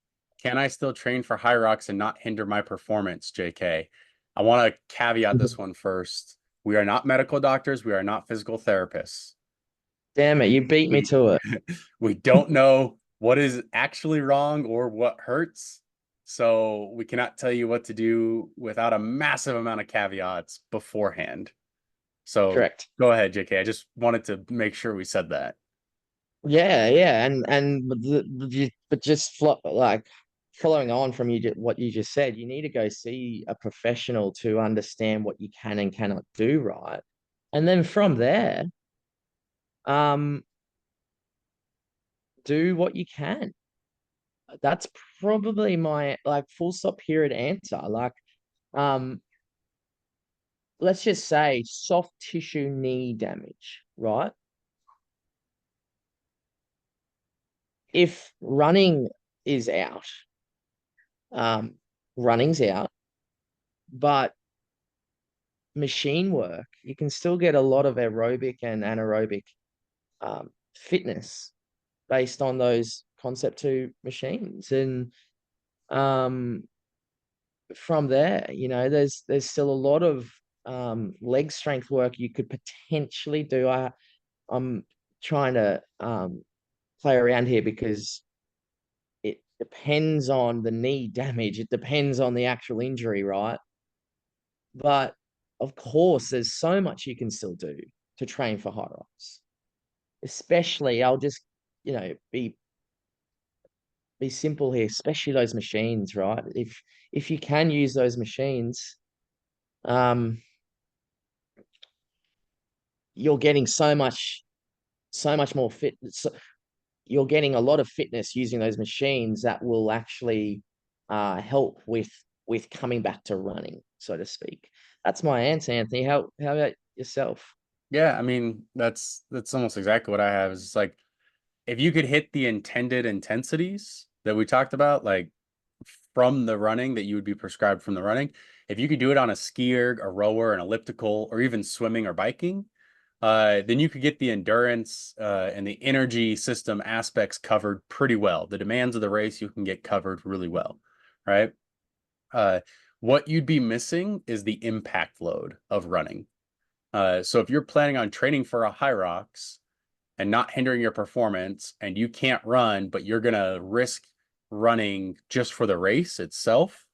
Can I still train for high rocks and not hinder my performance, JK? I want to caveat this one first. We are not medical doctors. We are not physical therapists. Damn it, you beat me We to it. we don't know what is actually wrong or what hurts. So we cannot tell you what to do without a massive amount of caveats beforehand. So Correct. go ahead, JK. I just wanted to make sure we said that. Yeah, yeah, and but just like following on from what you just said, you need to go see a professional to understand what you can and cannot do, right? And then from there, um, do what you can. That's probably my like full stop period answer. Like, um, let's just say soft tissue knee damage, right? If running is out, um, running's out, but machine work, you can still get a lot of aerobic and anaerobic fitness based on those concept two machines. And um, from there, there's still a lot of leg strength work you could potentially do. I'm trying to play around here because it depends on the knee damage. It depends on the actual injury, right? But of course, there's so much you can still do to train for high rocks. Especially, I'll just, be simple here, especially those machines, right? If you can use those machines, um, you're getting so much more fit. So you're getting a lot of fitness using those machines that will actually help with coming back to running, so to speak. That's my answer, Anthony. How about yourself? Yeah, I mean, that's almost exactly what I have. Is like if you could hit the intended intensities that we talked about, like from the running that you would be prescribed from the running, if you could do it on a skier, a rower, an elliptical, or even swimming or biking, then you could get the endurance and the energy system aspects covered pretty well. The demands of the race you can get covered really well, right? Uh, what you'd be missing is the impact load of running. So if you're planning on training for a high rocks and not hindering your performance, and you can't run, but you're gonna risk running just for the race itself,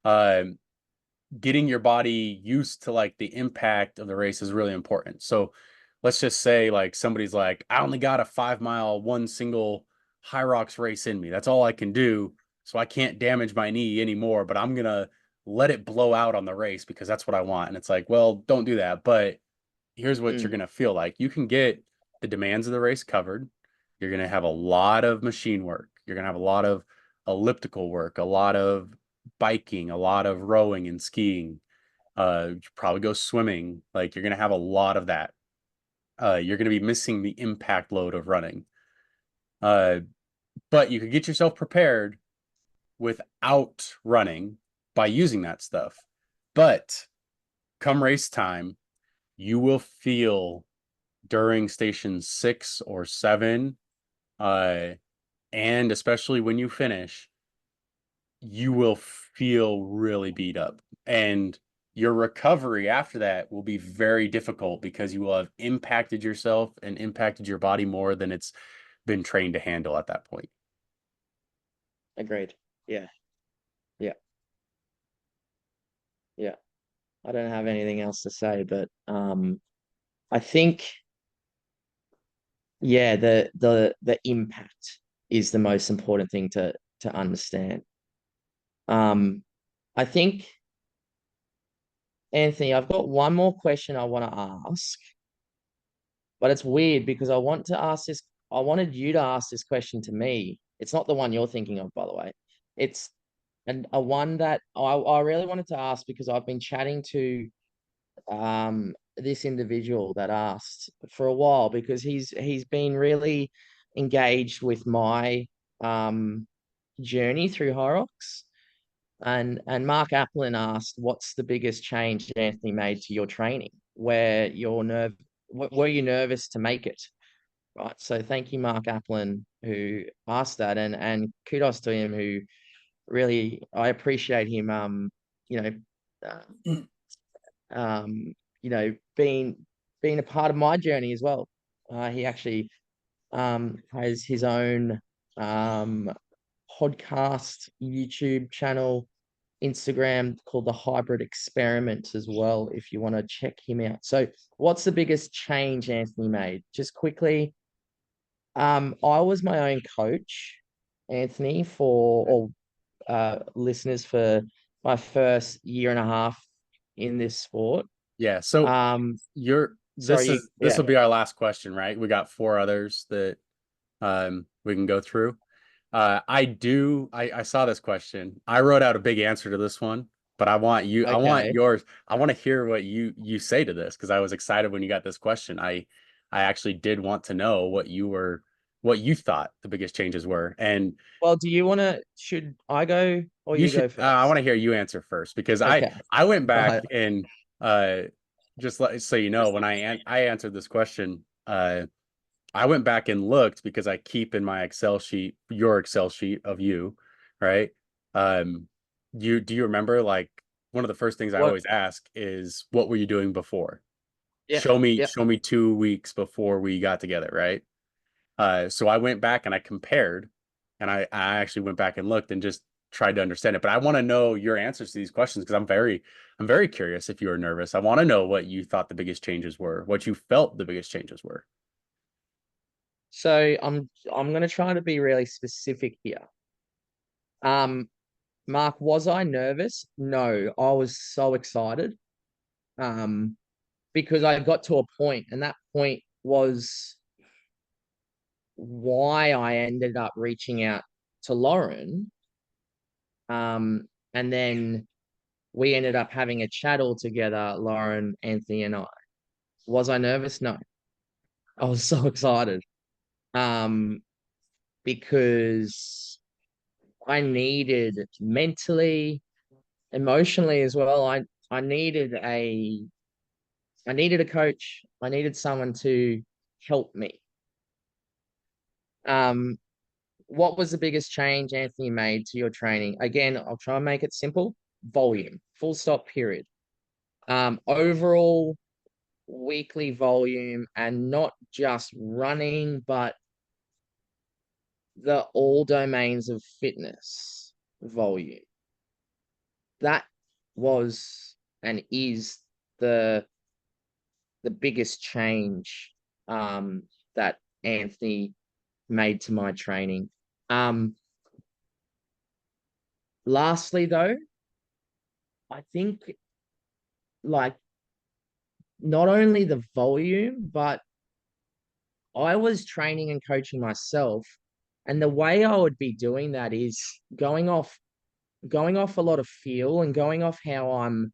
uh, getting your body used to like the impact of the race is really important. So let's just say like somebody's like, I only got a 5 mile, one single high rocks race in me. That's all I can do. So I can't damage my knee anymore, but I'm gonna let it blow out on the race because that's what I want. And it's like, well, don't do that. But here's what you're Mm, gonna feel like. You can get the demands of the race covered. You're gonna have a lot of machine work. You're gonna have a lot of elliptical work, a lot of biking, a lot of rowing and skiing. You probably go swimming. Like you're gonna have a lot of that. You're gonna be missing the impact load of running. Uh, but you could get yourself prepared without running by using that stuff. But come race time, you will feel during station 6 or 7, uh, and especially when you finish, you will feel really beat up. And your recovery after that will be very difficult because you will have impacted yourself and impacted your body more than it's been trained to handle at that point. agreed. Yeah, yeah, yeah. I don't have anything else to say, but I think yeah, the impact is the most important thing to understand. Um, I think Anthony, I've got one more question I want to ask, but it's weird because I want to ask this. I wanted you to ask this question to me. It's not the one you're thinking of, by the way. It's a one that I really wanted to ask because I've been chatting to this individual that asked for a while because he's been really engaged with my um journey through Hyrox. And Mark Applin asked, "What's the biggest change Anthony made to your training? Were you nervous to make it?" Right. So thank you, Mark Applin, who asked that, and kudos to him, who really I appreciate him. You know, uh, um, being a part of my journey as well. He actually has his own um podcast, YouTube channel, Instagram called the Hybrid Experiment as well, if you want to check him out. So, what's the biggest change Anthony made? Just quickly, I was my own coach, Anthony, for listeners for my first year and a half in this sport. Yeah. So Um, you're sorry, this yeah, will be our last question, right? We got four others that we can go through. I saw this question. I wrote out a big answer to this one, but I want okay. yours. I want to hear what you say to this because I was excited when you got this question. I actually did want to know what you thought the biggest changes were. And Well, do you want to? Should I go or you you should go I want first? to hear you answer first because Okay, I went back right. and uh just let so you know when I answered this question, I went back and looked because I keep in my Excel sheet, your Excel sheet of you, right? Um, do you remember like one of the first things I What? always ask is what were you doing before? Yeah, yeah. Show me 2 weeks before we got together, right? So I went back and I compared, and I actually went back and looked and just tried to understand it. But I want to know your answers to these questions because I'm very curious if you were nervous. I want to know what you thought the biggest changes were, what you felt the biggest changes were. So I'm gonna try to be really specific here. Um, Mark, was I nervous? No, I was so excited. Um, because I got to a point, and that point was why I ended up reaching out to Lauren. And then we ended up having a chat all together, Lauren, Anthony, and I. Was I nervous? No. I was so excited. Um, because I needed mentally, emotionally as well. I needed I needed a coach. I needed someone to help me. Um, what was the biggest change Anthony made to your training? Again, I'll try and make it simple. Volume, full stop, period. Overall weekly volume, and not just running, but the all domains of fitness volume. That was and is the the biggest change that Anthony made to my training. Um, Lastly, though, I think like not only the volume, but I was training and coaching myself, and the way I would be doing that is going off a lot of feel and going off how I'm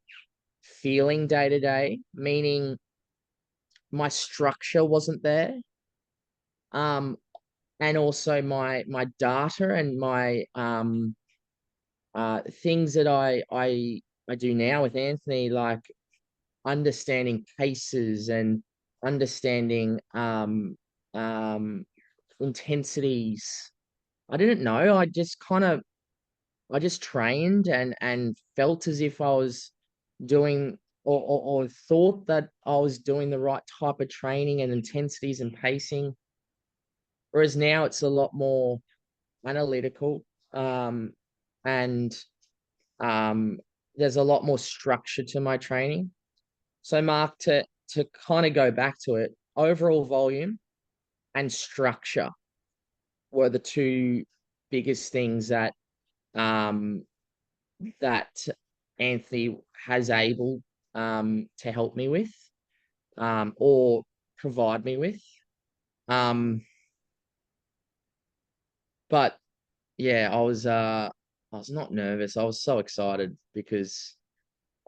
feeling day to day, meaning my structure wasn't there. Um, and also my data and my things that I do now with Anthony, like understanding paces and understanding um intensities. I didn't know. I just trained and felt as if I was doing or thought that I was doing the right type of training and intensities and pacing. Whereas now it's a lot more analytical, um, and um, there's a lot more structure to my training. So, Mark, to kind of go back to it, overall volume and structure were the two biggest things um, that Anthony has able to help me with, or provide me with. Um, but yeah, I was not nervous. I was so excited because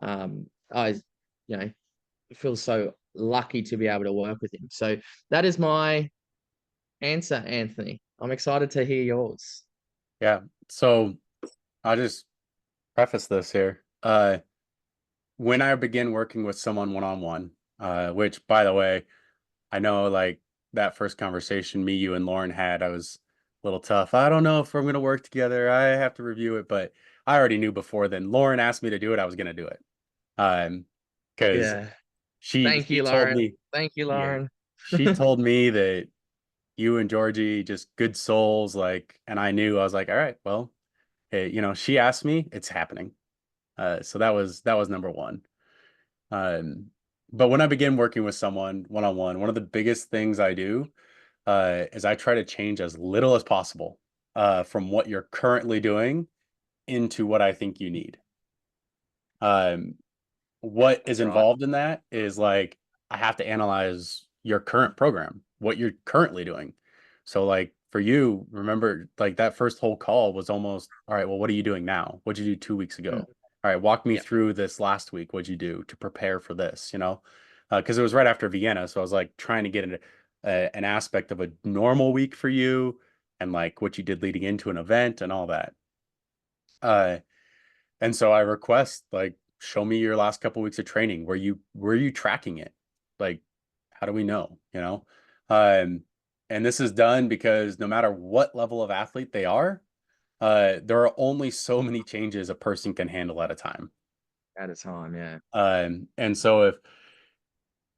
I you know feel so lucky to be able to work with him. So that is my answer, Anthony. I'm excited to hear yours. Yeah. So I'll just preface this here. When I begin working with someone one-on-one, which by the way, I know like that first conversation me, you, and Lauren had, I was a little tough. I don't know if we're going to work together. I have to review it, but I already knew before then. Lauren asked me to do it. I was going to do it. Um, because Yeah. she Thank she you, told Lauren. me, Thank you, yeah, Lauren. she told me that you and Georgie just good souls, like, and I knew I was like, all right, well, hey, she asked me, it's happening. So that was number one. Um, but when I begin working with someone one-on-one, one of the biggest things I do is I try to change as little as possible from what you're currently doing into what I think you need. Um, what is That's right. involved in that is like I have to analyze your current program, what you're currently doing. So like for you, remember like that first whole call was almost, all right, well, what are you doing now? What'd you do 2 weeks Mm, ago? All right, walk me yeah. through this last week. What'd you do to prepare for this, Because it was right after Vienna. So I was like trying to get into an aspect of a normal week for you and like what you did leading into an event and all that. Uh, and so I request like show me your last couple weeks of training. Were you tracking it? Like, how do we know? Um, and this is done because no matter what level of athlete they are, there are only so many changes a person can handle at a time. At a time, yeah. And so if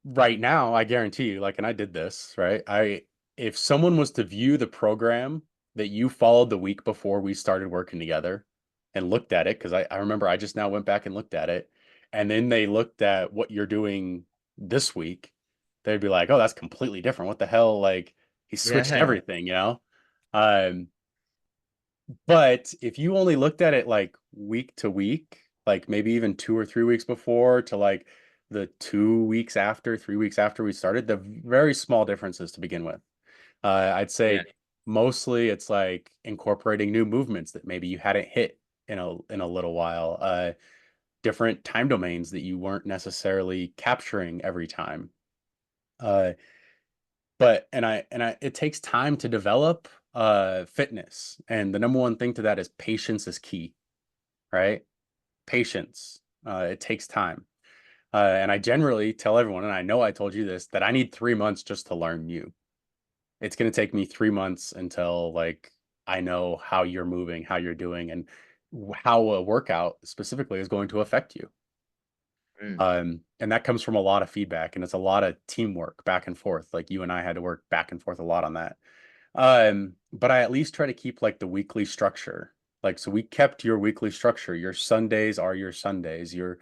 right now, I guarantee you, like, and I did this, right? If someone was to view the program that you followed the week before we started working together and looked at it, because I remember I just now went back and looked at it, and then they looked at what you're doing this week, they'd be like, oh, that's completely different. What the hell? Like, he switched Yeah. everything. Um, but if you only looked at it like week to week, like maybe even 2 or 3 weeks before to like the 2 weeks after, 3 weeks after we started, the very small differences to begin with. I'd Yeah. say mostly it's like incorporating new movements that maybe you hadn't hit in a little while, different time domains that you weren't necessarily capturing every time. Uh, but and I it takes time to develop fitness, and the number one thing to that is patience is key, right? Patience. It takes time. And I generally tell everyone, and I know I told you this, that I need 3 months just to learn you. It's going to take me 3 months until like I know how you're moving, how you're doing, and how a workout specifically is going to affect you. Mm. And that comes from a lot of feedback, and it's a lot of teamwork back and forth. Like you and I had to work back and forth a lot on that. But I at least try to keep like the weekly structure. Like, so we kept your weekly structure. Your Sundays are your Sundays. Your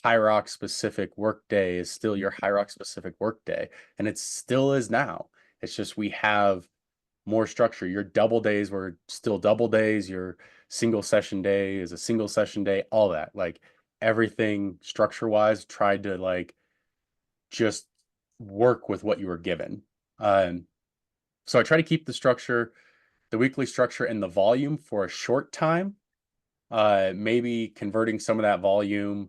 High Rock specific work day is still your High Rock specific work day, and it still is now. It's just we have more structure. Your double days were still double days. Your single session day is a single session day. All that, like everything structure wise, tried to like just work with what you were given. Um, so I try to keep the structure, the weekly structure, and the volume for a short time. Maybe converting some of that volume,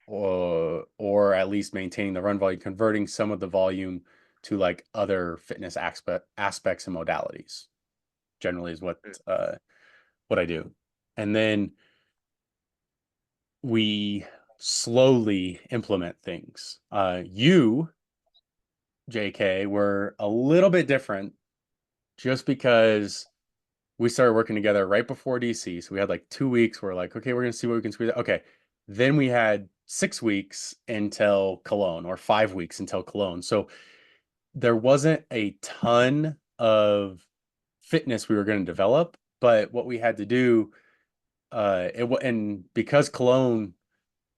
or at least maintaining the run volume, converting some of the volume to like other fitness aspects and modalities. Generally, is what I do, and then we slowly implement things. You, JK, were a little bit different just because we started working together right before DC. So we had like 2 weeks. We're like, okay, we're gonna see what we can squeeze out. Okay. Then we had 6 weeks until Cologne, or 5 weeks until Cologne. So there wasn't a ton of fitness we were going to develop, but what we had to do, and because Cologne,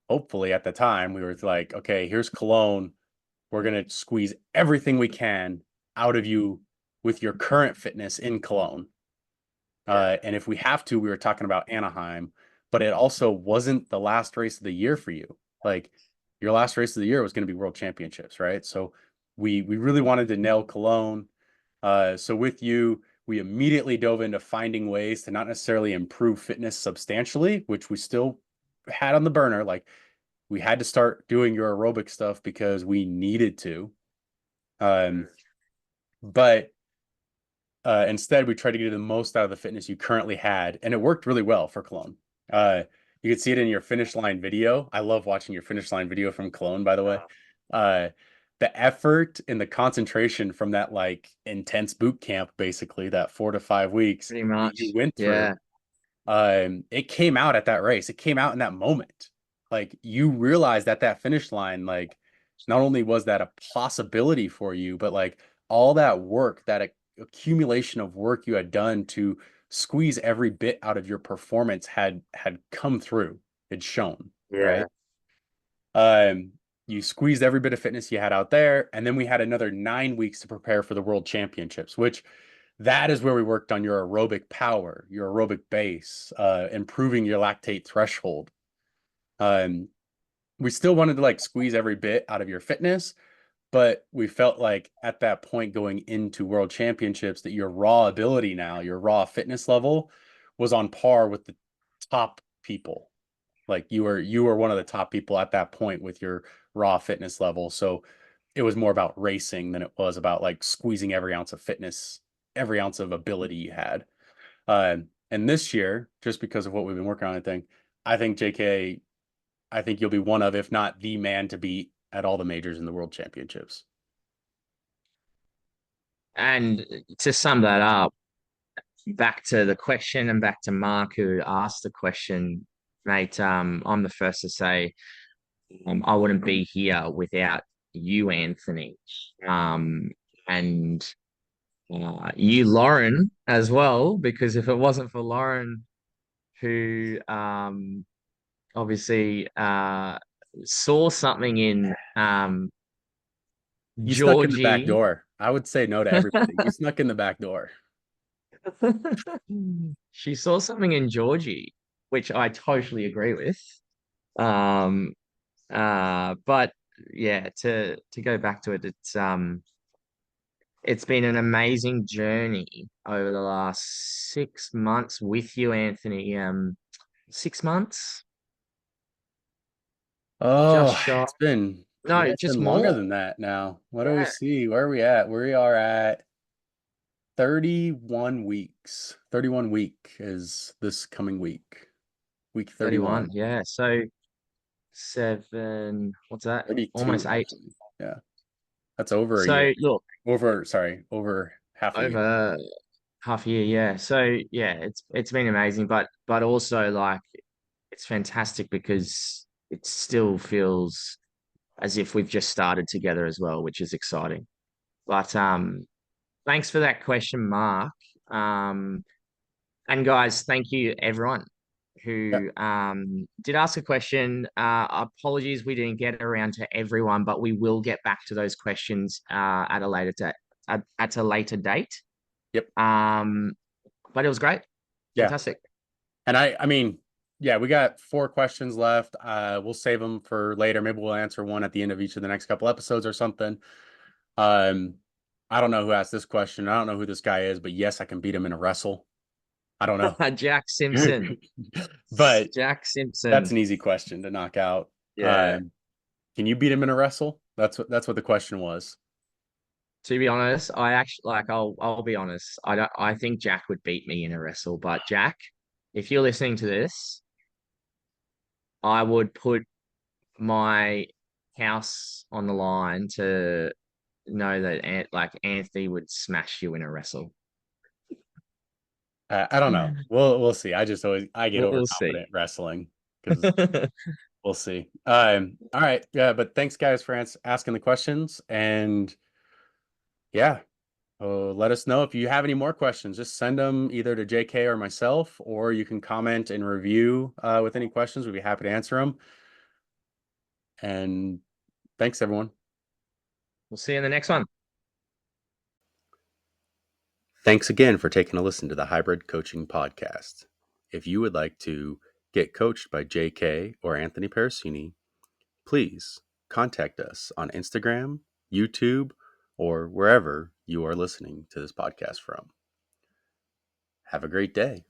hopefully at the time, we were like, okay, here's Cologne. We're going to squeeze everything we can out of you with your current fitness in Cologne. Yeah. And if we have to, we were talking about Anaheim, but it also wasn't the last race of the year for you. Like your last race of the year was going to be World Championships, right? So we really wanted to nail Cologne. So with you, we immediately dove into finding ways to not necessarily improve fitness substantially, which we still had on the burner. Like we had to start doing your aerobic stuff because we needed to. Um, but instead, we tried to get the most out of the fitness you currently had, and it worked really well for Cologne. You could see it in your finish line video. I love watching your finish line video from Cologne, by the way. Uh, the effort and the concentration from that like intense boot camp, basically that 4 to 5 weeks Pretty that you much. went through, Yeah. it came out at that race. It came out in that moment. Like you realized at that finish line, like not only was that a possibility for you, but like all that work, that accumulation of work you had done to squeeze every bit out of your performance had come through. Had shown, Yeah. right? Um, you squeezed every bit of fitness you had out there, and then we had another 9 weeks to prepare for the World Championships, which that is where we worked on your aerobic power, your aerobic base, improving your lactate threshold. Um, we still wanted to like squeeze every bit out of your fitness, but we felt like at that point going into World Championships that your raw ability now, your raw fitness level was on par with the top people. Like you were one of the top people at that point with your raw fitness level. So it was more about racing than it was about like squeezing every ounce of fitness, every ounce of ability you had. And this year, just because of what we've been working on, I think JK, I think you'll be one of, if not the man to beat at all the majors in the world championships. And to sum that up, back to the question and back to Mark who asked the question, mate, I'm the first to say I wouldn't be here without you, Anthony. Um, and you, Lauren, as well, because if it wasn't for Lauren, who obviously saw something in You snuck in the back Georgie. door. I would say no to everybody. You snuck in the back door. She saw something in Georgie, which I totally agree with. Um, but yeah, to go back to it, it's been an amazing journey over the last 6 months with you, Anthony. 6 months, just Oh, shy. yeah, No, it's just been longer more. than that now. What do we Yeah, see? Where are we at? We are at 31 weeks. 31 week is this coming week. Week 31. 31. Yeah. So 7, what's that? Almost 32, eight. actually. Yeah. That's over a year. So look, Sorry, over half a year. over half a year, yeah. So yeah, it's been amazing, but also like it's fantastic because it still feels as if we've just started together as well, which is exciting. But thanks for that question, Mark. Um, and guys, thank you everyone Yeah. who did ask a question. Apologies we didn't get around to everyone, but we will get back to those questions at a later date. At a later date. Yep. Um, but it was great, Yeah. fantastic. And I mean, yeah, we got 4 questions left. We'll save them for later. Maybe we'll answer one at the end of each of the next couple episodes or something. Um, I don't know who asked this question. I don't know who this guy is, but yes, I can beat him in a wrestle. I don't know. Jack Simpson. But Jack that's Simpson. an easy question to knock out. Yeah. Can you beat him in a wrestle? That's what the question was. To be honest, I actually like I'll be honest. I think Jack would beat me in a wrestle, but Jack, if you're listening to this, I would put my house on the line to know that like Anthony would smash you in a wrestle. I don't know. We'll see. I get We'll see. overconfident wrestling because we'll see. All right. Yeah, but thanks guys for asking the questions. And yeah, let us know if you have any more questions. Just send them either to JK or myself, or you can comment and review with any questions. We'd be happy to answer them. And thanks, everyone. We'll see you in the next one. Thanks again for taking a listen to the Hybrid Coaching Podcast. If you would like to get coached by JK or Anthony Parasini, please contact us on Instagram, YouTube, or wherever you are listening to this podcast from. Have a great day.